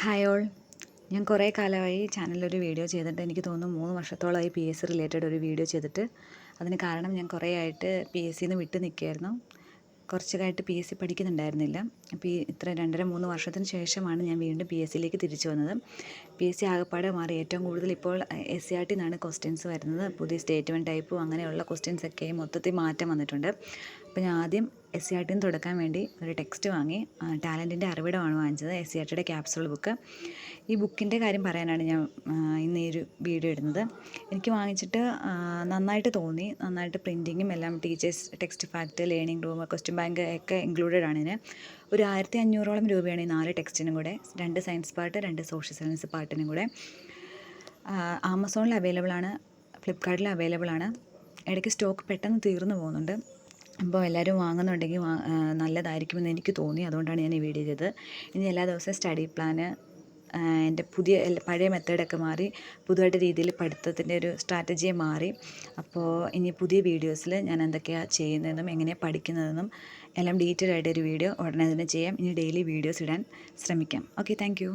Hi all. ഞാൻ കുറേ കാലമായി ചാനലിലൊരു വീഡിയോ ചെയ്തിട്ട് എനിക്ക് തോന്നുന്നു 3 വർഷത്തോളമായി പി എസ് സി റിലേറ്റഡ് ഒരു വീഡിയോ ചെയ്തിട്ട്. അതിന് കാരണം ഞാൻ കുറേ ആയിട്ട് പി എസ് സിന്ന് വിട്ട് നിൽക്കുകയായിരുന്നു. കുറച്ചൊക്കെയായിട്ട് പി എസ് സി പഠിക്കുന്നുണ്ടായിരുന്നില്ല. അപ്പോൾ ഈ ഇത്ര 2.5-3 വർഷത്തിന് ശേഷമാണ് ഞാൻ വീണ്ടും പി എസ് സിയിലേക്ക് തിരിച്ചു വന്നത്. പി എസ് സി ആകപ്പാടെ മാറി. ഏറ്റവും കൂടുതൽ ഇപ്പോൾ എസ് സി ആർ ടി നിന്നാണ് ക്വസ്റ്റ്യൻസ് വരുന്നത്. പുതിയ സ്റ്റേറ്റ്മെൻറ്റ് ടൈപ്പും അങ്ങനെയുള്ള ക്വസ്റ്റ്യൻസൊക്കെ മൊത്തത്തിൽ മാറ്റം വന്നിട്ടുണ്ട്. അപ്പോൾ ഞാൻ ആദ്യം എസ് സി ആർ ടിന്ന് തുടക്കാൻ വേണ്ടി ഒരു ടെക്സ്റ്റ് വാങ്ങി. ടാലൻറ്റിൻ്റെ അറിവിടമാണ് വാങ്ങിച്ചത്, എസ് സി ആർ ടിയുടെ ക്യാപ്സൂൾ ബുക്ക്. ഈ ബുക്കിൻ്റെ കാര്യം പറയാനാണ് ഞാൻ ഇന്ന് ഈ ഒരു വീഡിയോ ഇടുന്നത്. എനിക്ക് വാങ്ങിച്ചിട്ട് നന്നായിട്ട് തോന്നി. നന്നായിട്ട് പ്രിൻറ്റിങ്ങും എല്ലാം, teachers text fact, learning room, question bank ഒക്കെ ഇൻക്ലൂഡഡ് ആണ് ഇതിന്. ഒരു 1500ഓളം രൂപയാണ് ഈ 4 ടെക്സ്റ്റിനും കൂടെ. 2 സയൻസ് പാർട്ട്, 2 സോഷ്യൽ സയൻസ് പാർട്ടിനും കൂടെ. ആമസോണിൽ അവൈലബിൾ ആണ്, ഫ്ലിപ്കാർട്ടിൽ അവൈലബിൾ ആണ്. ഇടയ്ക്ക് സ്റ്റോക്ക് പെട്ടെന്ന് തീർന്നു പോകുന്നുണ്ട്. അപ്പോൾ എല്ലാവരും വാങ്ങുന്നുണ്ടെങ്കിൽ നല്ലതായിരിക്കുമെന്ന് എനിക്ക് തോന്നി. അതുകൊണ്ടാണ് ഞാൻ ഈ വീഡിയോ ചെയ്തത്. ഇനി എല്ലാ ദിവസവും സ്റ്റഡി പ്ലാന്, എൻ്റെ പഴയ മെത്തേഡൊക്കെ മാറി പുതുതായിട്ട് രീതിയിൽ പഠിത്തത്തിൻ്റെ ഒരു സ്ട്രാറ്റജിയെ മാറി. അപ്പോൾ ഇനി പുതിയ വീഡിയോസിൽ ഞാൻ എന്തൊക്കെയാണ് ചെയ്യുന്നതെന്നും എങ്ങനെയാണ് പഠിക്കുന്നതെന്നും എല്ലാം ഡീറ്റെയിൽ ആയിട്ടൊരു വീഡിയോ ഉടനെ തന്നെ ചെയ്യാം. ഇനി ഡെയിലി വീഡിയോസ് ഇടാൻ ശ്രമിക്കാം. Okay, thank you.